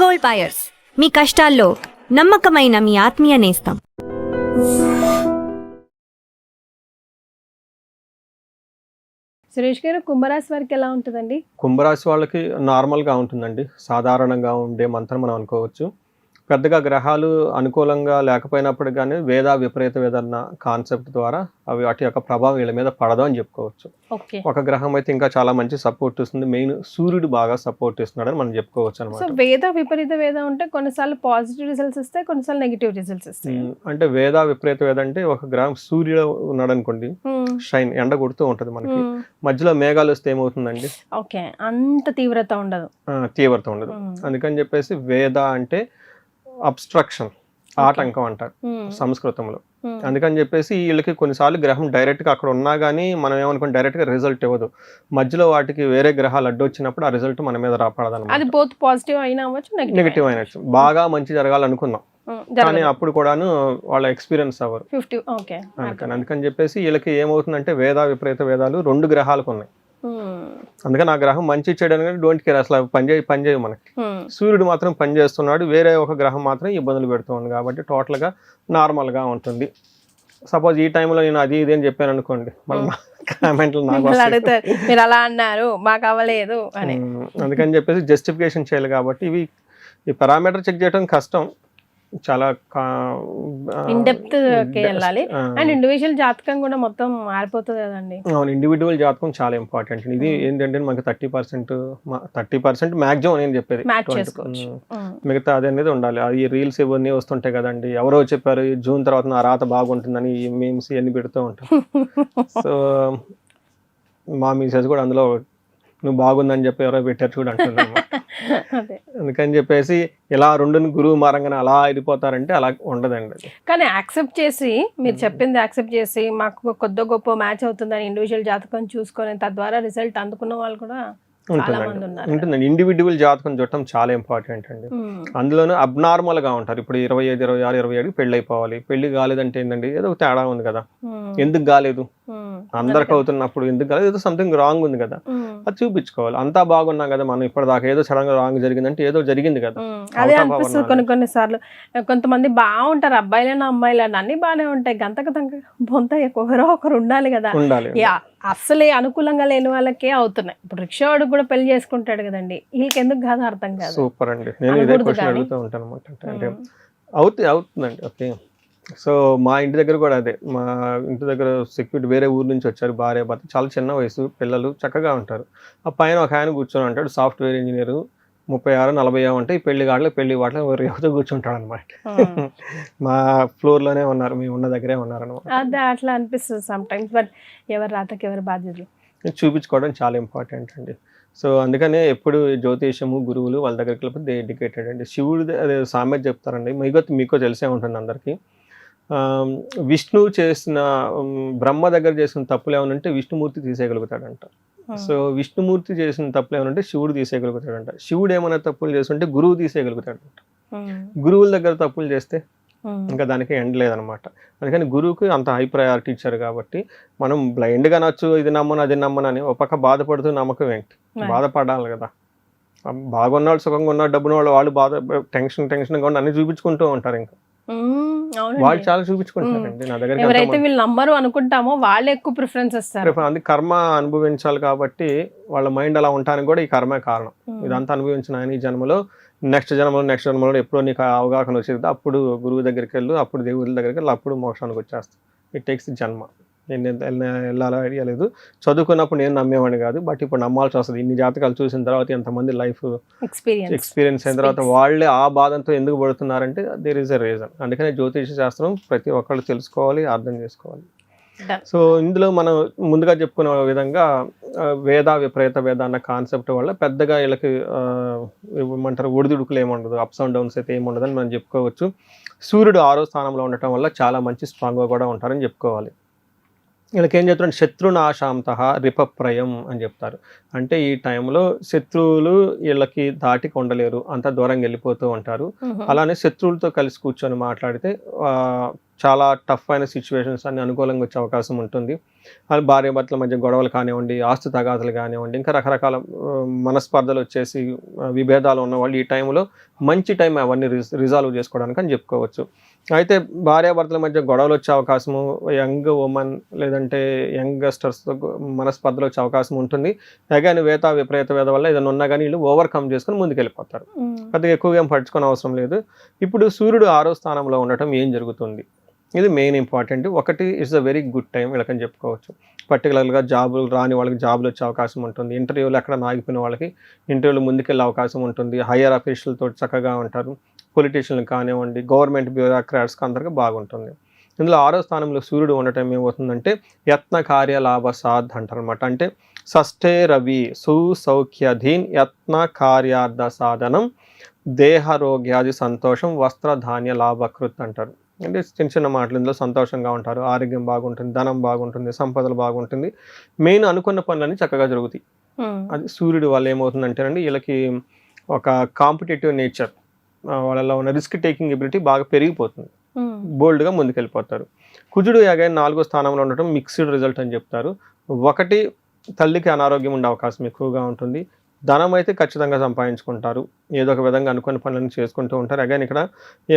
Gold buyers, మీ కష్టాల్లో నమ్మకమైన మీ ఆత్మీయ నేస్తం. సురేష్ గారు, కుంభరాశి వారికి ఎలా ఉంటుందండి? కుంభరాశి వాళ్ళకి నార్మల్గా ఉంటుందండి, సాధారణంగా ఉండే మంత్రం మనం అనుకోవచ్చు. పెద్దగా గ్రహాలు అనుకూలంగా లేకపోయినప్పుడు కానీ వేద విపరీత వేదన్న కాన్సెప్ట్ ద్వారా అవి వాటి యొక్క ప్రభావం వీళ్ళ మీద పడదు అని చెప్పుకోవచ్చు. ఒక గ్రహం అయితే ఇంకా చాలా మంచి సపోర్ట్ ఇస్తుంది, మెయిన్ సూర్యుడు బాగా సపోర్ట్ ఇస్తున్నాడని మనం చెప్పుకోవచ్చు అనమాట. సో వేద విపరీత వేద ఉంటే కొన్నిసార్లు పాజిటివ్ రిజల్ట్స్ ఇస్తాయి, కొన్నిసార్లు నెగిటివ్ రిజల్ట్స్ ఇస్తాయి. అంటే వేద విపరీత వేద అంటే ఒక గ్రహం సూర్యుడు ఉన్నాడు అనుకోండి, షైన్ ఎండ కొడుతూ ఉంటది మనకి, మధ్యలో మేఘాలు వస్తే ఏమవుతుందండి, ఓకే, అంత తీవ్రత ఉండదు. అందుకని చెప్పేసి వేద అంటే అబ్స్ట్రక్షన్, ఆటంకం అంటారు సంస్కృతంలో. అందుకని చెప్పేసి వీళ్ళకి కొన్నిసార్లు గ్రహం డైరెక్ట్ గా అక్కడ ఉన్నా గానీ మనం ఏమనుకోండి డైరెక్ట్ గా రిజల్ట్ ఇవ్వదు, మధ్యలో వాటికి వేరే గ్రహాలు అడ్డు వచ్చినప్పుడు ఆ రిజల్ట్ మన మీద రాపడదన్నమాట. అది బోత్ పాజిటివ్ అయినా అవ్వచ్చు, నెగిటివ్ అయినచ్చు. బాగా మంచి జరగాలనుకుందాం కానీ అప్పుడు కూడాను వాళ్ళ ఎక్స్పీరియన్స్ అవ్వరు. అందుకని చెప్పేసి వీళ్ళకి ఏమవుతుందంటే వేద విపరీత వేదాలు 2 గ్రహాలకు ఉన్నాయి. అందుకని ఆ గ్రహం మంచి చేయడానికి డోంట్ కేర్, అసలు పనిచేయవు మనకి. సూర్యుడు మాత్రం పనిచేస్తున్నాడు, వేరే ఒక గ్రహం మాత్రం ఇబ్బందులు పెడుతుంది. కాబట్టి టోటల్ గా నార్మల్ గా ఉంటుంది. సపోజ్ ఈ టైంలో నేను అది ఇది అని చెప్పాను అనుకోండి, మళ్ళీ కామెంట్లు నాకు మీరు అలా అన్నారు మాకు అవ్వలేదు అని. అందుకని చెప్పేసి జస్టిఫికేషన్ చేయాలి. కాబట్టి ఈ పారామీటర్ చెక్ చేయడం కష్టం, చాలా ఇన్ డెప్త్ వెళ్ళాలి. అండ్ ఇండివిజువల్ జాతకం కూడా మొత్తం మారిపోతుంది కదండి. అవును, ఇండివిజువల్ జాతకం చాలా ఇంపార్టెంట్. ఇది ఏంటంటే మనకి 30% మాక్సిమం నేను చెప్పేది, మిగతా అది అనేది ఉండాలి. అది రీల్స్ ఇవన్నీ వస్తుంటాయి కదండి, ఎవరో చెప్పారు జూన్ తర్వాత నా రాత బాగుంటుందని మేమ్స్ ఇవన్నీ పెడుతూ ఉంటాం. సో మా మిసెస్ కూడా అందులో నువ్వు బాగుందని చెప్పి ఎవరో పెట్టారు చూడు అంటున్నాను. అందుకని చెప్పేసి ఇలా 2 గురువు మారంగానే అలా అయిపోతారంటే అలా ఉండదండి. కానీ యాక్సెప్ట్ చేసి, మీరు చెప్పింది యాక్సెప్ట్ చేసి మాకు కొద్ది గొప్ప మ్యాచ్ అవుతుందని ఇండివిజువల్ జాతకం చూసుకొని తద్వారా రిజల్ట్ అందుకున్న వాళ్ళు కూడా ఉంటుందండి. ఇండివిజువల్ జాతకం చూడటం చాలా ఇంపార్టెంట్ అండి. అందులోనూ అబ్నార్మల్ గా ఉంటారు. ఇప్పుడు 25, 26, 27 పెళ్లి అయిపోవాలి, పెళ్లి కాలేదంటే ఏంటండి ఏదో తేడా ఉంది కదా. ఎందుకు కాలేదు, అందరికి అవుతున్నప్పుడు ఎందుకు కాలేదు, ఏదో సంథింగ్ రాంగ్ ఉంది కదా, అది చూపించుకోవాలి. అంతా బాగున్నా కదా, మనం ఇప్పటిదాకా ఏదో సడన్ గా రాంగ్ జరిగిందంటే ఏదో జరిగింది కదా. అదే అనిపిస్తుంది కొన్నిసార్లు. కొంతమంది బాగుంటారు, అబ్బాయిలైనా అమ్మాయిలైనా అన్ని బాగానే ఉంటాయి, గంతకు బొంత ఎవరో ఒకరు ఉండాలి కదా. అస్సలే అనుకూలంగా లేని వాళ్ళకే అవుతున్నాయి. ఇప్పుడు రిక్షావాడు కూడా పెళ్లి చేసుకుంటాడు కదండి, వీళ్ళకి ఎందుకు కాదు అర్థం కాదు. సూపర్ అండి, నేను ఇదే క్వశ్చన్ అడుగుతూ ఉంటాను అనమాట. అంటే అవుతుందండి. ఓకే, సో మా ఇంటి దగ్గర కూడా అదే, మా ఇంటి దగ్గర సెక్యూరిటీ వేరే ఊరు నుంచి వచ్చారు, భార్య భర్త, చాలా చిన్న వయసు, పిల్లలు చక్కగా ఉంటారు. ఆ పైన ఒక ఆయన కూర్చొని ఉంటాడు, సాఫ్ట్వేర్ ఇంజనీర్, 36, 40 అంటే ఈ పెళ్లి వాటిలో ఎవరితో కూర్చుంటాడు అనమాట. మా ఫ్లోర్ లోనే ఉన్నారు, మేము ఉన్న దగ్గరే ఉన్నారు అనమాట. అదే అట్లా అనిపిస్తుంది సమ్ టైమ్స్. బట్ ఎవరి రాతకి ఎవరి బాధ్యతలు చూపించుకోవడం చాలా ఇంపార్టెంట్ అండి. సో అందుకనే ఎప్పుడు జ్యోతిషము గురువులు వాళ్ళ దగ్గరికి వెళ్ళిపోతే డెడికేటెడ్ అండి. శివుడు అదే సామెత చెప్తారండి, మీకు తెలిసే ఉంటుంది అందరికీ. విష్ణువు చేసిన, బ్రహ్మ దగ్గర చేసిన తప్పులు ఏమనంటే విష్ణుమూర్తి తీసేయగలుగుతాడంట. సో విష్ణుమూర్తి చేసిన తప్పులు ఏమనంటే శివుడు తీసేయగలుగుతాడంట. శివుడు ఏమైనా తప్పులు చేస్తుంటే గురువు తీసేయగలుగుతాడంట. గురువుల దగ్గర తప్పులు చేస్తే ఇంకా దానికి ఎండ్ లేదనమాట. అందుకని గురువుకి అంత హై ప్రయారిటీ ఇచ్చారు. కాబట్టి మనం బ్లైండ్గా నచ్చు ఇది నమ్మను అది నమ్మను అని ఒక పక్క బాధపడుతూ నమ్మకం ఏంటి, బాధపడాలి కదా. బాగున్న వాళ్ళు, సుఖంగా ఉన్న డబ్బున వాళ్ళు బాధ టెన్షన్గా ఉండి అన్ని చూపించుకుంటూ ఉంటారు. ఇంకా వాళ్ళు చాలా చూపించుకుంటారండి నా దగ్గర. ఎవరైతే వీళ్ళు నమ్మరు అనుకుంటామో వాళ్ళు ఎక్కువ ప్రిఫరెన్స్ ఇస్తారు. అది కర్మ అనుభవించాలి కాబట్టి వాళ్ళ మైండ్ అలా ఉండడానికి కూడా ఈ కర్మే కారణం. ఇదంతా అనుభవించిన ఆయన ఈ జన్మలో, నెక్స్ట్ జన్మలో ఎప్పుడో నీకు అవగాహన వచ్చేది, అప్పుడు గురువు దగ్గరికి వెళ్ళు, అప్పుడు దేవుడి దగ్గరికి వెళ్ళి, అప్పుడు మోక్షానికి వచ్చేస్తాను. ఇట్ టేక్స్ జన్మ. నేను వెళ్ళాలో ఐడియా లేదు, చదువుకున్నప్పుడు నేను నమ్మేవాడిని కాదు, బట్ ఇప్పుడు నమ్మాల్సి వస్తుంది. ఇన్ని జాతకాలు చూసిన తర్వాత, ఎంతమంది లైఫ్ ఎక్స్పీరియన్స్ అయిన తర్వాత వాళ్ళే ఆ బాధంతో ఎందుకు పడుతున్నారంటే దేర్ ఈస్ ఎ రీజన్. అందుకనే జ్యోతిష శాస్త్రం ప్రతి ఒక్కళ్ళు తెలుసుకోవాలి, అర్థం చేసుకోవాలి. సో ఇందులో మనం ముందుగా చెప్పుకునే విధంగా వేద విపరీత వేద అన్న కాన్సెప్ట్ వల్ల పెద్దగా వీళ్ళకి ఏమంటారు ఒడిదుడుకులు ఏముండదు, అప్స్ అండ్ డౌన్స్ అయితే ఏముండదు అని మనం చెప్పుకోవచ్చు. సూర్యుడు 6వ స్థానంలో ఉండటం వల్ల చాలా మంచి స్ట్రాంగ్గా కూడా ఉంటారని చెప్పుకోవాలి. వీళ్ళకి ఏం చెప్తారంటే శత్రునాశాంత రిపప్రయం అని చెప్తారు. అంటే ఈ టైంలో శత్రువులు వీళ్ళకి దాటి ఉండలేరు, అంత దూరంగా వెళ్ళిపోతూ ఉంటారు. అలానే శత్రువులతో కలిసి కూర్చొని మాట్లాడితే చాలా టఫ్ అయిన సిచ్యువేషన్స్ అన్ని అనుకూలంగా వచ్చే అవకాశం ఉంటుంది. అది భార్యాభర్తల మధ్య గొడవలు కానివ్వండి, ఆస్తి తగాదులు కానివ్వండి, ఇంకా రకరకాల మనస్పర్ధలు వచ్చేసి విభేదాలు ఉన్నవాళ్ళు ఈ టైంలో మంచి టైం అవన్నీ రిజాల్వ్ చేసుకోవడానికి అని చెప్పుకోవచ్చు. అయితే భార్యాభర్తల మధ్య గొడవలు వచ్చే అవకాశము, యంగ్ ఉమెన్ లేదంటే యంగస్టర్స్తో మనస్పర్ధలు వచ్చే అవకాశం ఉంటుంది. అగైన్ విపరీత వేద వల్ల ఏదైనా ఉన్నా కానీ వీళ్ళు ఓవర్కమ్ చేసుకుని ముందుకెళ్ళిపోతారు. పెద్దగా ఎక్కువగా ఏం పట్టించుకునే అవసరం లేదు. ఇప్పుడు సూర్యుడు 6వ స్థానంలో ఉండటం ఏం జరుగుతుంది, ఇది మెయిన్ ఇంపార్టెంట్. ఒకటి it's a very good time వీళ్ళకని చెప్పుకోవచ్చు. పర్టికులర్గా జాబులు రాని వాళ్ళకి జాబులు వచ్చే అవకాశం ఉంటుంది. ఇంటర్వ్యూలు ఎక్కడ ఆగిపోయిన వాళ్ళకి ఇంటర్వ్యూలు ముందుకెళ్ళే అవకాశం ఉంటుంది. హయ్యర్ అఫీషియల్తో చక్కగా ఉంటారు. పొలిటీషియన్లు కానివ్వండి, గవర్నమెంట్ బ్యూరోక్రాట్స్కి అందరికీ బాగుంటుంది. ఇందులో 6వ స్థానంలో సూర్యుడు ఉండటం ఏమవుతుందంటే యత్న కార్య లాభ సాధ్ అంటారు అనమాట. అంటే షష్ఠే రవి సుసౌఖ్యధీన్ యత్న కార్యార్థ సాధనం దేహరోగ్యాది సంతోషం వస్త్రధాన్య లాభకృత్ అంటారు. అంటే చిన్న చిన్న మాటలు, ఇందులో సంతోషంగా ఉంటారు, ఆరోగ్యం బాగుంటుంది, ధనం బాగుంటుంది, సంపదలు బాగుంటుంది, మెయిన్ అనుకున్న పనులన్నీ చక్కగా జరుగుతాయి. అది సూర్యుడు వల్ల ఏమవుతుందంటేనండి వీళ్ళకి ఒక కాంపిటేటివ్ నేచర్, వాళ్ళలో ఉన్న రిస్క్ టేకింగ్ ఎబిలిటీ బాగా పెరిగిపోతుంది, బోల్డ్గా ముందుకెళ్ళిపోతారు. కుజుడు అగైన్ 4వ స్థానంలో ఉండటం మిక్స్డ్ రిజల్ట్ అని చెప్తారు. ఒకటి, తల్లికి అనారోగ్యం ఉండే అవకాశం ఎక్కువగా ఉంటుంది. ధనం అయితే ఖచ్చితంగా సంపాదించుకుంటారు, ఏదో ఒక విధంగా అనుకున్న పనులను చేసుకుంటూ ఉంటారు. అగైన్ ఇక్కడ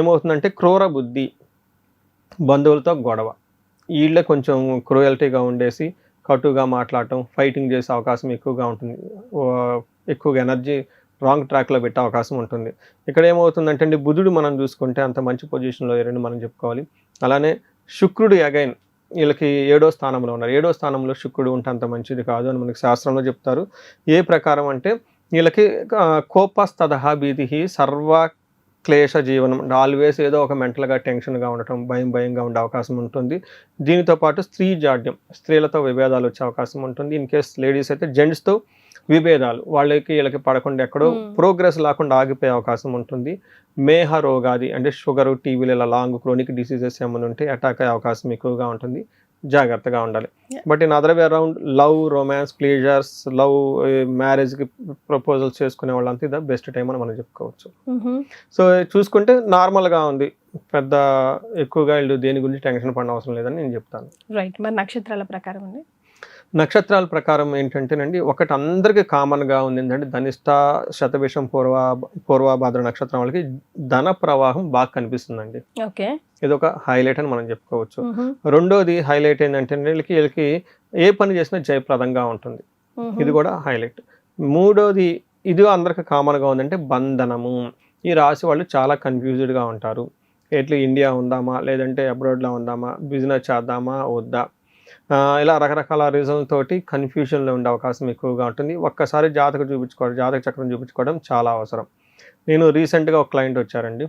ఏమవుతుందంటే క్రూర బుద్ధి, బంధువులతో గొడవ, వీళ్ళే కొంచెం క్రూయల్టీగా ఉండేసి కటుగా మాట్లాడటం, ఫైటింగ్ చేసే అవకాశం ఎక్కువగా ఉంటుంది. ఎక్కువగా ఎనర్జీ రాంగ్ ట్రాక్లో పెట్టే అవకాశం ఉంటుంది. ఇక్కడ ఏమవుతుందంటే అండి బుధుడు మనం చూసుకుంటే అంత మంచి పొజిషన్లో లేరని మనం చెప్పుకోవాలి. అలానే శుక్రుడు అగైన్ వీళ్ళకి 7వ స్థానంలో ఉన్నారు. 7వ స్థానంలో శుక్రుడు ఉంటే అంత మంచిది కాదు అని మనకి శాస్త్రంలో చెప్తారు. ఏ ప్రకారం అంటే వీళ్ళకి కోపస్తదహ భీతి సర్వ క్లేశ జీవనం, ఆల్వేస్ ఏదో ఒక మెంటల్గా టెన్షన్గా ఉండటం, భయంగా ఉండే అవకాశం ఉంటుంది. దీనితో పాటు స్త్రీ జాడ్యం, స్త్రీలతో విభేదాలు వచ్చే అవకాశం ఉంటుంది. ఇన్ కేస్ లేడీస్ అయితే జెంట్స్తో విభేదాలు, వీళ్ళకి పడకుండా ఎక్కడో ప్రోగ్రెస్ లేకుండా ఆగిపోయే అవకాశం ఉంటుంది. మేహ రోగాది అంటే షుగరు, టీబీలు, ఇలా లాంగ్ క్రోనిక్ డిసీజెస్ ఏమైనా ఉంటే అటాక్ అయ్యే అవకాశం ఎక్కువగా ఉంటుంది. జాగ్రత్తగా ఉండాలి. But in other way around love, romance, pleasers, love, మ్యారేజ్కి ప్రపోజల్స్ చేసుకునే వాళ్ళంతా ఇది బెస్ట్ టైం అని మనం చెప్పుకోవచ్చు. సో చూసుకుంటే నార్మల్గా ఉంది, పెద్ద ఎక్కువగా వీళ్ళు దేని గురించి టెన్షన్ పడిన అవసరం లేదని నేను చెప్తాను. రైట్. మరి నక్షత్రాల ప్రకారం అండి? నక్షత్రాల ప్రకారం ఏంటంటేనండి ఒకటి అందరికీ కామన్గా ఉంది ఏంటంటే ధనిష్ట, శతభిషం, పూర్వభాద్ర నక్షత్రం వాళ్ళకి ధన ప్రవాహం బాగా కనిపిస్తుందండి. ఓకే, ఇది ఒక హైలైట్ అని మనం చెప్పుకోవచ్చు. రెండోది హైలైట్ ఏంటంటే వీళ్ళకి ఏ పని చేసినా జయప్రదంగా ఉంటుంది, ఇది కూడా హైలైట్. మూడోది ఇది అందరికి కామన్గా ఉందంటే బంధనము. ఈ రాశి వాళ్ళు చాలా కన్ఫ్యూజ్డ్గా ఉంటారు. ఎట్లా ఇండియా ఉందామా లేదంటే అబ్రాడ్లో ఉందామా, బిజినెస్ చేద్దామా వద్దా, ఇలా రకరకాల రీజన్లతోటి కన్ఫ్యూజన్లో ఉండే అవకాశం ఎక్కువగా ఉంటుంది. ఒక్కసారి జాతక చక్రం చూపించుకోవడం చాలా అవసరం. నేను రీసెంట్గా ఒక క్లయింట్ వచ్చారండి,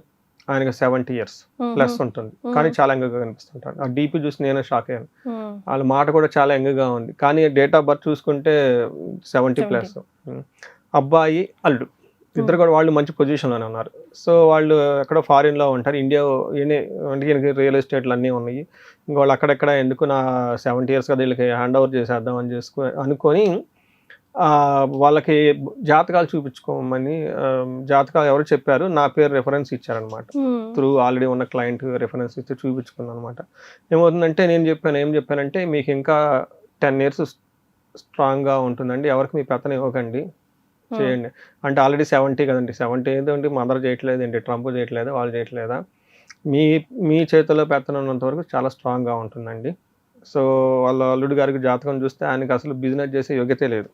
ఆయనకు 70 years ప్లస్ ఉంటుంది, కానీ చాలా యంగ్గా కనిపిస్తుంటారు. ఆ డీపీ చూసి నేనే షాక్ అయ్యాను. వాళ్ళ మాట కూడా చాలా యంగ్గా ఉంది, కానీ డేట్ ఆఫ్ బర్త్ చూసుకుంటే 70+. అబ్బాయి అల్లుడు ఇద్దరు కూడా వాళ్ళు మంచి పొజిషన్లోనే ఉన్నారు. సో వాళ్ళు ఎక్కడో ఫారిన్లో ఉంటారు, ఇండియా అంటే రియల్ ఎస్టేట్లు అన్నీ ఉన్నాయి. ఇంకా వాళ్ళు అక్కడెక్కడ ఎందుకు నా 70 years కదా వీళ్ళకి హ్యాండ్ ఓవర్ చేసేద్దాం అని అనుకొని వాళ్ళకి జాతకాలు చూపించుకోమని, జాతకాలు ఎవరు చెప్పారు, నా పేరు రెఫరెన్స్ ఇచ్చారనమాట. త్రూ ఆల్రెడీ ఉన్న క్లయింట్ రెఫరెన్స్ ఇచ్చి చూపించుకున్నాను అనమాట. ఏమవుతుందంటే ఏం చెప్పానంటే మీకు ఇంకా 10 years స్ట్రాంగ్గా ఉంటుందండి, ఎవరికి మీ పెత్తనం ఇవ్వకండి, చేయండి. అంటే ఆల్రెడీ 70 కదండి, 70 ఏంటంటే మదర్ చేయట్లేదు ఏంటి, ట్రంప్ చేయట్లేదా, వాళ్ళు చేయట్లేదా, మీ చేతిలో పెత్తనం ఉన్నంత వరకు చాలా స్ట్రాంగ్గా ఉంటుందండి. సో వాళ్ళ అల్లుడు గారికి జాతకం చూస్తే ఆయనకి అసలు బిజినెస్ చేసే యోగ్యతే లేదు.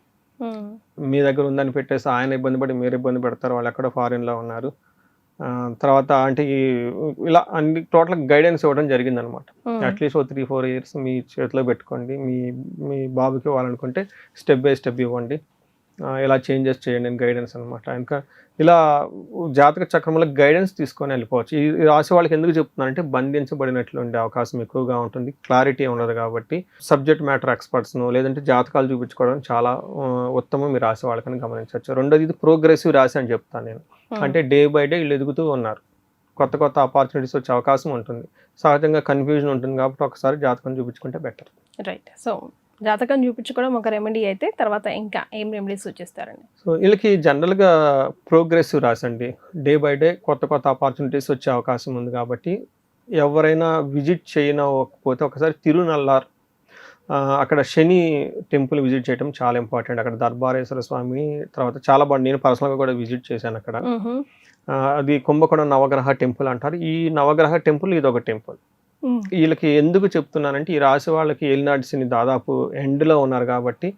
మీ దగ్గర ఉందని పెట్టేసి ఆయన ఇబ్బంది పడి మీరు ఇబ్బంది పెడతారు, వాళ్ళు ఎక్కడో ఫారిన్లో ఉన్నారు. తర్వాత అంటే ఇలా అన్ని టోటల్ గైడెన్స్ ఇవ్వడం జరిగిందనమాట. అట్లీస్ట్ 3-4 years మీ చేతిలో పెట్టుకోండి, మీ బాబుకి ఇవ్వాలనుకుంటే స్టెప్ బై స్టెప్ ఇవ్వండి, ఇలా చేంజెస్ చేయండి అని గైడెన్స్ అనమాట. ఇంకా ఇలా జాతక చక్రంలో గైడెన్స్ తీసుకొని వెళ్ళిపోవచ్చు. ఈ రాశి వాళ్ళకి ఎందుకు చెప్తున్నానంటే బంధించబడినట్లు ఉండే అవకాశం ఎక్కువగా ఉంటుంది, క్లారిటీ ఉండదు కాబట్టి సబ్జెక్ట్ మ్యాటర్ ఎక్స్పర్ట్స్ను లేదంటే జాతకాలు చూపించుకోవడం చాలా ఉత్తమం ఈ రాశి వాళ్ళకని గమనించవచ్చు. రెండోది ఇది ప్రోగ్రెసివ్ రాశి అని చెప్తాను నేను. అంటే డే బై డే వీళ్ళు ఎదుగుతూ ఉన్నారు, కొత్త కొత్త ఆపర్చునిటీస్ వచ్చే అవకాశం ఉంటుంది. సహజంగా కన్ఫ్యూజన్ ఉంటుంది కాబట్టి ఒకసారి జాతకం చూపించుకుంటే బెటర్. రైట్. సో జాతకం చూపించుకోవడం ఒక రెమెడీ అయితే తర్వాత ఇంకా ఏం రెమెడీస్ సూచిస్తారండి? సో వీళ్ళకి జనరల్గా ప్రోగ్రెసివ్ రాశి అండి. డే బై డే కొత్త కొత్త ఆపర్చునిటీస్ వచ్చే అవకాశం ఉంది కాబట్టి ఎవరైనా విజిట్ చేయకపోతే ఒకసారి తిరునల్లార్, అక్కడ శని టెంపుల్ విజిట్ చేయడం చాలా ఇంపార్టెంట్. అక్కడ దర్బారేశ్వర స్వామి తర్వాత చాలా బాగుంది. నేను పర్సనల్గా కూడా విజిట్ చేశాను అక్కడ. అది కుంభకోణం నవగ్రహ టెంపుల్ అంటారు. ఈ నవగ్రహ టెంపుల్ ఇది ఒక టెంపుల్. వీళ్ళకి ఎందుకు చెప్తున్నానంటే ఈ రాశి వాళ్ళకి ఏలినాటి శని దాదాపు ఎండ్లో ఉన్నారు కాబట్టి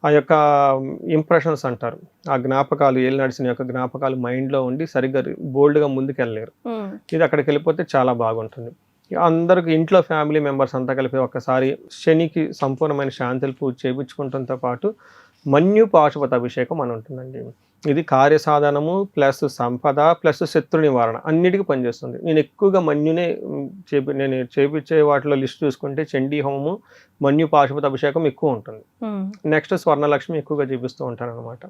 ఆ యొక్క ఇంప్రెషన్స్ అంటారు, ఆ జ్ఞాపకాలు, ఏలినాటి శని యొక్క జ్ఞాపకాలు మైండ్లో ఉండి సరిగ్గా బోల్డ్గా ముందుకు వెళ్ళలేరు. ఇది అక్కడికి వెళ్ళిపోతే చాలా బాగుంటుంది. అందరికి ఇంట్లో ఫ్యామిలీ మెంబర్స్ అంతా కలిపి ఒకసారి శనికి సంపూర్ణమైన శాంతులు పూజ చేయించుకుంటంతో పాటు మన్యు పాశుపత అభిషేకం అని ఉంటుందండి. ఇది కార్యసాధనము ప్లస్ సంపద ప్లస్ శత్రు నివారణ అన్నిటికీ పనిచేస్తుంది. నేను ఎక్కువగా మన్యునే నేను చేపించే వాటిలో లిస్ట్ చూసుకుంటే చండీ హోమము, మన్యు పాశుపత అభిషేకం ఎక్కువ ఉంటుంది. నెక్స్ట్ స్వర్ణలక్ష్మి ఎక్కువగా చూపిస్తూ ఉంటాను అనమాట.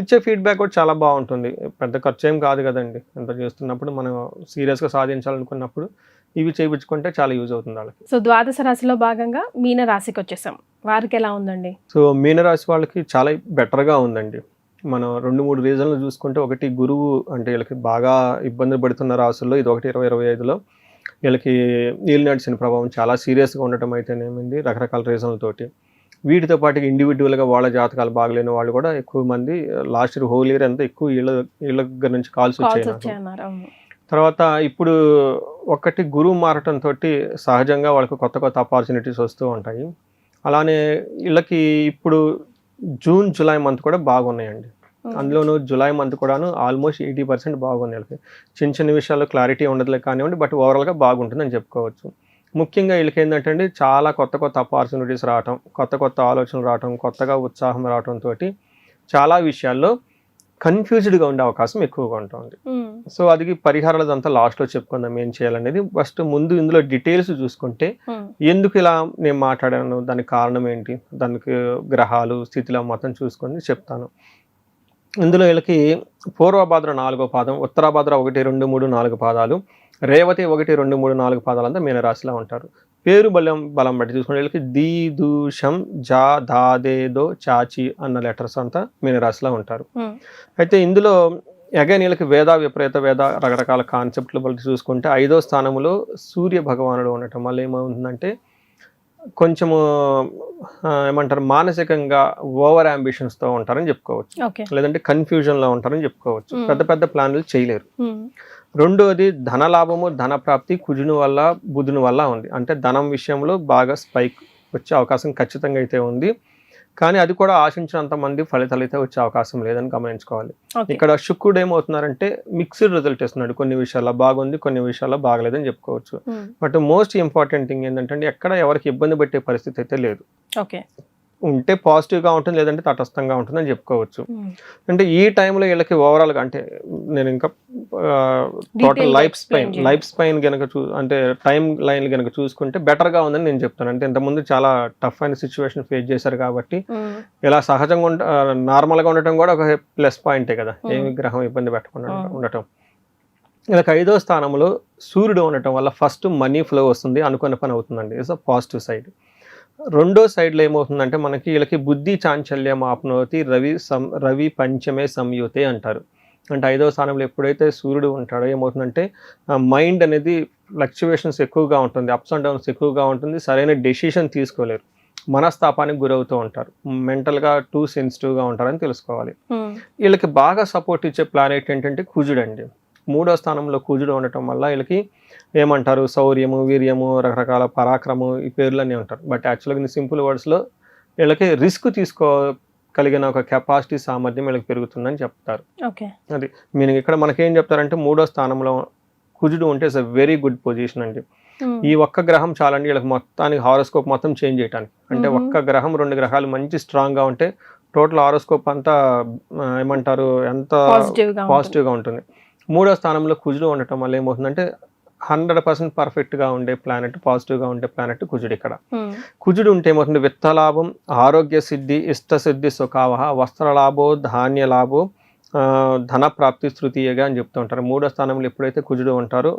ఇచ్చే ఫీడ్బ్యాక్ కూడా చాలా బాగుంటుంది. పెద్ద ఖర్చు ఏం కాదు కదండి. ఎంత చేస్తున్నప్పుడు మనం సీరియస్గా సాధించాలనుకున్నప్పుడు ఇవి చేయించుకుంటే చాలా యూజ్ అవుతుంది వాళ్ళకి. సో ద్వాదశ రాశిలో భాగంగా మీన రాశికి వచ్చేసాం. వారికి ఎలా ఉందండి? సో మీనరాశి వాళ్ళకి చాలా బెటర్గా ఉందండి. మనం 2-3 రీజన్లు చూసుకుంటే, ఒకటి గురువు అంటే వీళ్ళకి బాగా ఇబ్బంది పడుతున్న రాసుల్లో ఇది ఒకటి. 2025లో వీళ్ళకి ఏలినాటి శని ప్రభావం చాలా సీరియస్గా ఉండటం అయితేనేమింది రకరకాల రీజన్లతోటి. వీటితో పాటు ఇండివిజువల్గా వాళ్ళ జాతకాలు బాగలేని వాళ్ళు కూడా ఎక్కువ మంది లాస్ట్ ఇయర్ హోల్ ఇయర్ అంతా ఎక్కువ వీళ్ళ దగ్గర నుంచి కాల్స్ వచ్చాయన్నారు. తర్వాత ఇప్పుడు ఒకటి గురువు మారటంతో సహజంగా వాళ్ళకి కొత్త కొత్త ఆపర్చునిటీస్ వస్తూ ఉంటాయి. అలానే వీళ్ళకి ఇప్పుడు జూన్ జూలై మంత్ కూడా బాగున్నాయండి. అందులోనూ జూలై మంత్ కూడాను ఆల్మోస్ట్ 80% బాగుంది. వీళ్ళకి చిన్న చిన్న విషయాల్లో క్లారిటీ ఉండదులే కానివ్వండి, బట్ ఓవరాల్గా బాగుంటుందని చెప్పుకోవచ్చు. ముఖ్యంగా వీళ్ళకి ఏంటంటే అండి చాలా కొత్త కొత్త ఆపర్చునిటీస్ రావటం, కొత్త కొత్త ఆలోచనలు రావటం, కొత్తగా ఉత్సాహం రావడంతో చాలా విషయాల్లో కన్ఫ్యూజ్డ్గా ఉండే అవకాశం ఎక్కువగా ఉంటుంది. సో అది పరిహారాలు అంతా లాస్ట్లో చెప్పుకుందాం ఏం చేయాలనేది. ఫస్ట్ ముందు ఇందులో డీటెయిల్స్ చూసుకుంటే ఎందుకు ఇలా నేను మాట్లాడాను, దానికి కారణం ఏంటి, దానికి గ్రహాలు స్థితిలో మొత్తం చూసుకొని చెప్తాను. ఇందులో వీళ్ళకి పూర్వభాద్ర 4వ పాదం, ఉత్తరాభాద్ర 1, 2, 3, 4 పాదాలు, రేవతి 1, 2, 3, 4 పాదాలంతా మీనరాశిలో ఉంటారు. పేరు బలం బట్టి చూసుకుంటే వీళ్ళకి దీ, దూ, షం, జా, దా, దే, దో, చాచి అన్న లెటర్స్ అంతా మీనరాశిలో ఉంటారు. అయితే ఇందులో అగైన్ వీళ్ళకి విపరీత వేద రకరకాల కాన్సెప్ట్లు బట్టి చూసుకుంటే 5వ స్థానంలో సూర్య భగవానుడు ఉండటం వల్ల ఏమవుతుందంటే కొంచెము ఏమంటారు మానసికంగా ఓవర్ అంబిషన్స్తో ఉంటారని చెప్పుకోవచ్చు, లేదంటే కన్ఫ్యూజన్లో ఉంటారని చెప్పుకోవచ్చు. పెద్ద పెద్ద ప్లాన్లు చేయలేరు. రెండోది ధనలాభము ధన ప్రాప్తి కుజుని వల్ల బుధుని వల్ల ఉంది. అంటే ధనం విషయంలో బాగా స్పైక్ వచ్చే అవకాశం ఖచ్చితంగా అయితే ఉంది. కానీ అది కూడా ఆశించినంత మంది ఫలితాలు అయితే వచ్చే అవకాశం లేదని గమనించుకోవాలి. ఇక్కడ శుక్రుడు ఏమవుతున్నారంటే మిక్స్డ్ రిజల్ట్ ఇస్తున్నాడు. కొన్ని విషయాల్లో బాగుంది, కొన్ని విషయాల్లో బాగలేదని చెప్పుకోవచ్చు. బట్ మోస్ట్ ఇంపార్టెంట్ థింగ్ ఏంటంటే ఎక్కడ ఎవరికి ఇబ్బంది పెట్టే పరిస్థితి అయితే లేదు. ఉంటే పాజిటివ్గా ఉంటుంది, లేదంటే తటస్థంగా ఉంటుందని చెప్పుకోవచ్చు. అంటే ఈ టైంలో వీళ్ళకి ఓవరాల్గా అంటే నేను ఇంకా టోటల్ లైఫ్ స్పైన్ కనుక అంటే టైం లైన్ కనుక చూసుకుంటే బెటర్గా ఉందని నేను చెప్తాను. అంటే ఇంతకుముందు చాలా టఫ్ అయిన సిచ్యువేషన్ ఫేస్ చేశారు కాబట్టి ఇలా సహజంగా నార్మల్గా ఉండటం కూడా ఒక ప్లస్ పాయింటే కదా, ఏమి గ్రహం ఇబ్బంది పెట్టకుండా ఉండటం. ఇలా 5వ స్థానంలో సూర్యుడు ఉండటం వల్ల ఫస్ట్ మనీ ఫ్లో వస్తుంది, అనుకున్న పని అవుతుందండి. It's a positive side. రెండో సైడ్లో ఏమవుతుందంటే మనకి వీళ్ళకి బుద్ధి చాంచల్యం ఆప్నోతి రవి పంచమే సంయుతే అంటారు. అంటే 5వ స్థానంలో ఎప్పుడైతే సూర్యుడు ఉంటాడో ఏమవుతుందంటే మైండ్ అనేది ఫ్లక్చువేషన్స్ ఎక్కువగా ఉంటుంది, అప్స్ అండ్ డౌన్స్ ఎక్కువగా ఉంటుంది, సరైన డెసిషన్ తీసుకోలేరు, మనస్తాపానికి గురవుతూ ఉంటారు, మెంటల్గా టూ సెన్సిటివ్గా ఉంటారని తెలుసుకోవాలి. వీళ్ళకి బాగా సపోర్ట్ ఇచ్చే ప్లానెట్ ఏంటంటే కుజుడు అండి. 3వ స్థానంలో కుజుడు ఉండటం వల్ల వీళ్ళకి ఏమంటారు శౌర్యము, వీర్యము, రకరకాల పరాక్రమం ఈ పేర్లన్నీ ఉంటారు. బట్ యాక్చువల్గా సింపుల్ వర్డ్స్లో వీళ్ళకి రిస్క్ తీసుకోగలిగిన ఒక కెపాసిటీ సామర్థ్యం వీళ్ళకి పెరుగుతుందని చెప్తారు. అది మీనింగ్. ఇక్కడ మనకేం చెప్తారంటే 3వ స్థానంలో కుజుడు ఉంటే it's a very good position అండి. ఈ ఒక్క గ్రహం చాలండి వీళ్ళకి మొత్తానికి హారోస్కోప్ మొత్తం చేంజ్ చేయడానికి. అంటే ఒక్క గ్రహం 2 గ్రహాలు మంచి స్ట్రాంగ్గా ఉంటే టోటల్ హారోస్కోప్ అంతా ఏమంటారు ఎంత పాజిటివ్గా ఉంటుంది. 3వ స్థానంలో కుజుడు ఉండటం వల్ల ఏమవుతుందంటే 100% పర్ఫెక్ట్గా ఉండే ప్లానెట్, పాజిటివ్గా ఉండే ప్లానెట్ కుజుడు. ఇక్కడ కుజుడు ఉంటే ఏమవుతుంది విత్తలాభం, ఆరోగ్య సిద్ధి, ఇష్టసిద్ధి, సుఖావహ, వస్త్రలాభో, ధాన్య లాభో, ధన ప్రాప్తి తృతీయగా అని చెప్తూ ఉంటారు. 3వ స్థానంలో ఎప్పుడైతే కుజుడు ఉంటారో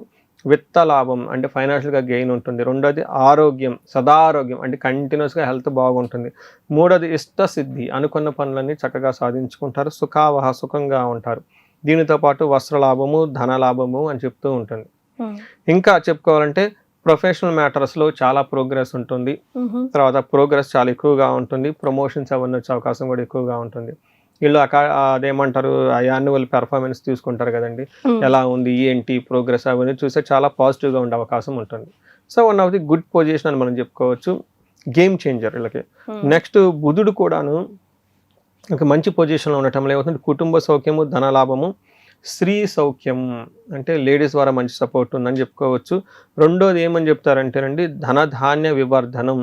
విత్త లాభం అంటే ఫైనాన్షియల్గా గెయిన్ ఉంటుంది. 2వది ఆరోగ్యం, సదా ఆరోగ్యం అంటే కంటిన్యూస్గా హెల్త్ బాగుంటుంది. 3వది ఇష్టసిద్ధి, అనుకున్న పనులన్నీ చక్కగా సాధించుకుంటారు. సుఖావహ, సుఖంగా ఉంటారు. దీనితో పాటు వస్త్ర లాభము, ధన లాభము అని చెప్తూ ఉంటుంది. ఇంకా చెప్పుకోవాలంటే ప్రొఫెషనల్ మ్యాటర్స్లో చాలా ప్రోగ్రెస్ ఉంటుంది. తర్వాత ప్రోగ్రెస్ చాలా ఎక్కువగా ఉంటుంది. ప్రమోషన్స్ అవన్నీ వచ్చే అవకాశం కూడా ఎక్కువగా ఉంటుంది. వీళ్ళు అదేమంటారు యాన్యువల్ పెర్ఫార్మెన్స్ తీసుకుంటారు కదండి, ఎలా ఉంది ఏంటి ప్రోగ్రెస్ అవన్నీ చూస్తే చాలా పాజిటివ్గా ఉండే అవకాశం ఉంటుంది. So one of the good position అని మనం చెప్పుకోవచ్చు. గేమ్ చేంజర్ వీళ్ళకి. నెక్స్ట్ బుధుడు కూడాను ఒక మంచి పొజిషన్లో ఉండటంలో ఏమవుతుంది, కుటుంబ సౌఖ్యము, ధనలాభము, స్త్రీ సౌఖ్యం అంటే లేడీస్ ద్వారా మంచి సపోర్ట్ ఉందని చెప్పుకోవచ్చు. 2వది ఏమని చెప్తారంటేనండి ధనధాన్య వివర్ధనం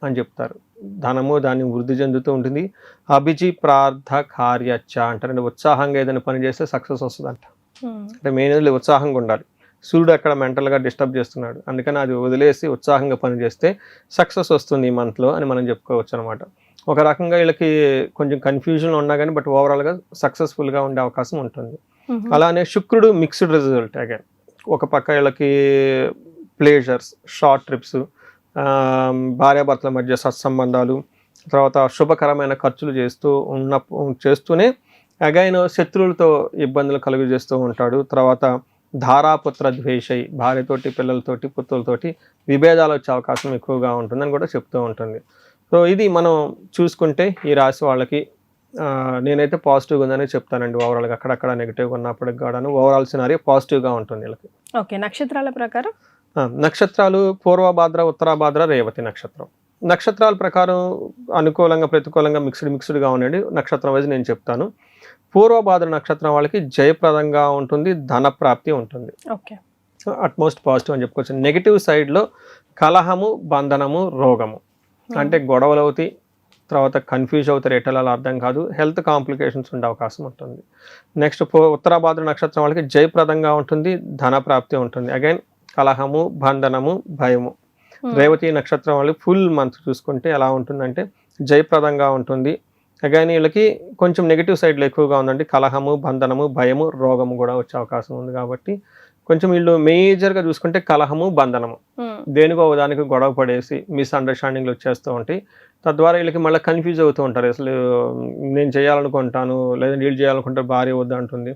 అని చెప్తారు. ధనము దాన్ని వృద్ధి చెందుతూ ఉంటుంది. అభిజి ప్రార్థ కార్యచ్చ అంటారండి, ఉత్సాహంగా ఏదైనా పని చేస్తే సక్సెస్ వస్తుందంట. అంటే మెయిన్ ఉత్సాహంగా ఉండాలి. సూర్యుడు అక్కడ మెంటల్గా డిస్టర్బ్ చేస్తున్నాడు, అందుకని అది వదిలేసి ఉత్సాహంగా పని చేస్తే సక్సెస్ వస్తుంది ఈ మంత్లో అని మనం చెప్పుకోవచ్చు అనమాట. ఒక రకంగా వీళ్ళకి కొంచెం కన్ఫ్యూజన్ ఉన్నా కానీ బట్ ఓవరాల్గా సక్సెస్ఫుల్గా ఉండే అవకాశం ఉంటుంది. అలానే శుక్రుడు మిక్స్డ్ రిజల్ట్ అగైన్. ఒక పక్క వీళ్ళకి ప్లేజర్స్, షార్ట్ ట్రిప్స్, భార్యాభర్తల మధ్య సత్సంబంధాలు, తర్వాత శుభకరమైన ఖర్చులు చేస్తూనే అగైన్ శత్రువులతో ఇబ్బందులు కలుగజేస్తూ ఉంటాడు. తర్వాత ధారాపుత్ర ద్వేషై, భార్యతోటి, పిల్లలతోటి, పుత్రులతోటి విభేదాలు వచ్చే అవకాశం ఎక్కువగా ఉంటుందని కూడా చెప్తూ ఉంటుంది. సో ఇది మనం చూసుకుంటే ఈ రాశి వాళ్ళకి నేనైతే పాజిటివ్గా ఉందని చెప్తానండి. ఓవరాల్గా అక్కడక్కడ నెగిటివ్గా ఉన్నప్పటికి కూడాను ఓవరాల్ సినారీ పాజిటివ్గా ఉంటుంది వీళ్ళకి. ఓకే, నక్షత్రాల ప్రకారం నక్షత్రాలు పూర్వభాద్ర, ఉత్తరాభాద్ర, రేవతి నక్షత్రం. నక్షత్రాల ప్రకారం అనుకూలంగా ప్రతికూలంగా మిక్స్డ్గా ఉండండి. నక్షత్రం వైజ్ నేను చెప్తాను. పూర్వభాద్ర నక్షత్రం వాళ్ళకి జయప్రదంగా ఉంటుంది, ధన ప్రాప్తి ఉంటుంది. ఓకే, అట్మోస్ట్ పాజిటివ్ అని చెప్పుకోవచ్చు. నెగిటివ్ సైడ్లో కలహము, బంధనము, రోగము అంటే గొడవలు అవుతాయి, తర్వాత కన్ఫ్యూజ్ అవుతారు, ఎటలా అర్థం కాదు, హెల్త్ కాంప్లికేషన్స్ ఉండే అవకాశం ఉంటుంది. నెక్స్ట్ ఉత్తరాభాద్ర నక్షత్రం వాళ్ళకి జయప్రదంగా ఉంటుంది, ధన ప్రాప్తి ఉంటుంది. అగైన్ కలహము, బంధనము, భయము. రేవతి నక్షత్రం వాళ్ళకి ఫుల్ మంత్ చూసుకుంటే ఎలా ఉంటుందంటే జయప్రదంగా ఉంటుంది. అగైన్ వీళ్ళకి కొంచెం నెగిటివ్ సైడ్లో ఎక్కువగా ఉందండి, కలహము, బంధనము, భయము, రోగము కూడా వచ్చే అవకాశం ఉంది. కాబట్టి కొంచెం వీళ్ళు మేజర్గా చూసుకుంటే కలహము, బంధనము, దేనికో దానికి గొడవ పడేసి మిస్అండర్స్టాండింగ్లు వచ్చేస్తూ ఉంటాయి. తద్వారా వీళ్ళకి మళ్ళీ కన్ఫ్యూజ్ అవుతూ ఉంటారు. అసలు నేను చేయాలనుకుంటాను, లేదంటే వీళ్ళు చేయాలనుకుంటారు, భార్య వద్దంటుంది,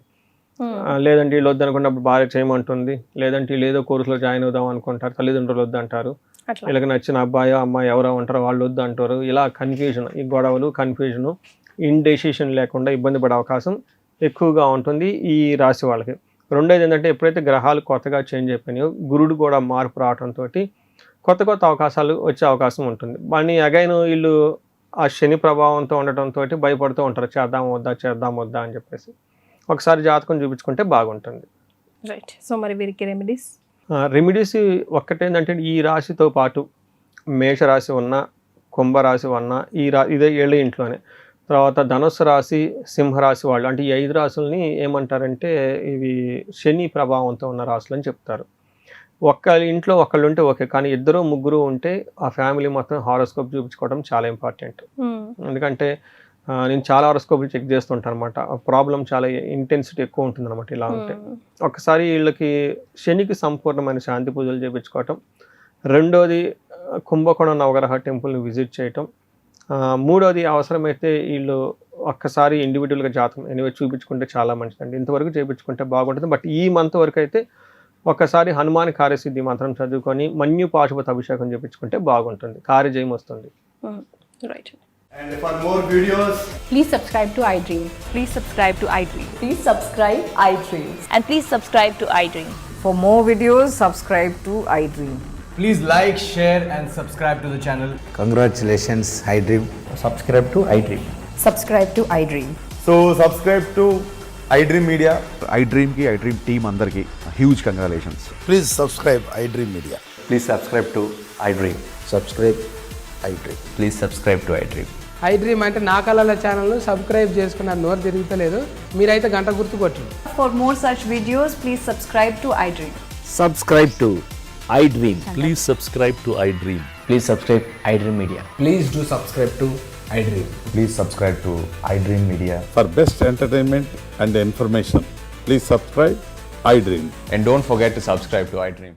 లేదంటే వీళ్ళు వద్దనుకున్నప్పుడు భార్య చేయమంటుంది, లేదంటే వీళ్ళు ఏదో కోర్సులో జాయిన్ అవుదాం అనుకుంటారు, తల్లిదండ్రులు వద్దంటారు, వీళ్ళకి నచ్చిన అబ్బాయో అమ్మాయి ఎవరో ఉంటారో వాళ్ళు వద్దు అంటారు. ఇలా కన్ఫ్యూజన్, ఈ గొడవలు, కన్ఫ్యూజను, ఇండెసిషన్ లేకుండా ఇబ్బంది పడే అవకాశం ఎక్కువగా ఉంటుంది ఈ రాశి వాళ్ళకి. 2వది ఏంటంటే ఎప్పుడైతే గ్రహాలు కొత్తగా చేంజ్ అయిపోయినాయో గురుడు కూడా మార్పు రావడంతో కొత్త అవకాశాలు వచ్చే అవకాశం ఉంటుంది. కానీ అగైన్ వీళ్ళు ఆ శని ప్రభావంతో ఉండటంతో భయపడుతూ ఉంటారు, చేద్దాం వద్దా అని చెప్పేసి. ఒకసారి జాతకం చూపించుకుంటే బాగుంటుంది. రైట్. సో మరి వీరికి రెమెడీస్ ఒక్కటేంటంటే ఈ రాశితో పాటు మేషరాశి ఉన్న, కుంభరాశి ఉన్న ఇదే ఏళ్ళ ఇంట్లోనే, తర్వాత ధనుస్సు రాశి, సింహరాశి వాళ్ళు అంటే ఈ 5 రాశుల్ని ఏమంటారంటే ఇవి శని ప్రభావంతో ఉన్న రాశులు అని చెప్తారు. ఒక్కళ్ళ ఇంట్లో ఒకళ్ళు ఉంటే ఓకే, కానీ 2, 3 ఉంటే ఆ ఫ్యామిలీ మొత్తం హారోస్కోప్ చూపించుకోవడం చాలా ఇంపార్టెంట్. ఎందుకంటే నేను చాలా హారోస్కోప్లు చెక్ చేస్తుంటాను అనమాట. ప్రాబ్లం చాలా ఇంటెన్సిటీ ఎక్కువ ఉంటుంది అనమాట ఇలా ఉంటే. ఒకసారి వీళ్ళకి శనికి సంపూర్ణమైన శాంతి పూజలు చేయించుకోవటం. 2వది కుంభకోణం నవగ్రహ టెంపుల్ని విజిట్ చేయటం. 3వది అవసరమైతే వీళ్ళు ఒక్కసారి ఇండివిజువల్గా జాతకం ఎనివే చూపించుకుంటే చాలా మంచిదండి. ఇంతవరకు చేయించుకుంటే బాగుంటుంది. బట్ ఈ మంత్ వరకు అయితే ఒక్కసారి హనుమాన్ కార్యసిద్ధి మాత్రం చదువుకొని మన్యు పాశుపత అభిషేకం చేయించుకుంటే బాగుంటుంది, కార్యజయం వస్తుంది. Right. And for more videos, Please subscribe to iDream. Please subscribe to iDream. Please subscribe iDream. And please subscribe to iDream. For more videos, subscribe to iDream. please like, share and subscribe to the channel. Congratulations, iDream. Subscribe to iDream. Subscribe to iDream. So subscribe to iDream Media. iDream ki iDream team andarki huge congratulations. Please subscribe iDream Media. Please subscribe to iDream. Subscribe iDream. Please subscribe to iDream. iDream అంటే నా కళల ఛానల్ను subscribe చేసుకున్నారు, నోరు తిరుగుతలేదు, మీరైతే గంట గుర్తు కొట్టండి. For more such videos, please subscribe to iDream. Subscribe to iDream. Please subscribe to iDream. Please subscribe iDream Media. Please do subscribe to iDream. Please subscribe to iDream Media. For best entertainment and information, please subscribe iDream. And don't forget to subscribe to iDream.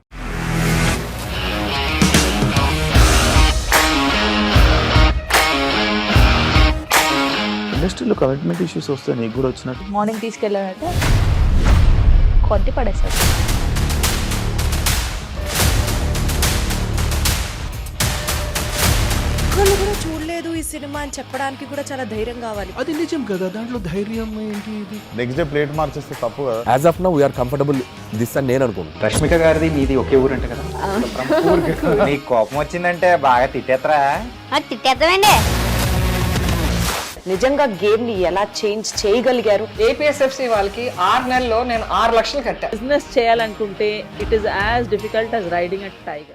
ఇండస్ట్రీలో commitment issues వస్తే నీకు కూడా వచ్చినట్టు morning తీసుకెళ్ళాడంటే కొట్టి పడేశాడు. ఒక్కళ్ళు కూడా చూడలేదు ఈ సినిమా అని చెప్పడానికి కూడా చాలా ధైర్యం కావాలి. అది నిజం కదా, దాంట్లో ధైర్యం ఏంటి ఇది? నెక్స్ట్ డే ప్లేట్ మార్చేస్తే తప్పు కదా. As of now we're comfortable this అని నేను అనుకుంటున్నాను. రష్మిక గారిది మీది ఒకే ఊరంట కదా. నీకు కోపం వచ్చిందంటే బాగా తిట్టేత్తరా? తిట్టేద్దామండి. నిజంగా గేమ్ ని ఎలా చేంజ్ చేయగలిగారు? ఏపీఎస్ఎఫ్సి వాళ్ళకి 6 నెలల్లో నేను 6 లక్షలు కట్టా. బిజినెస్ చేయాలనుకుంటే it is as difficult as riding a tiger.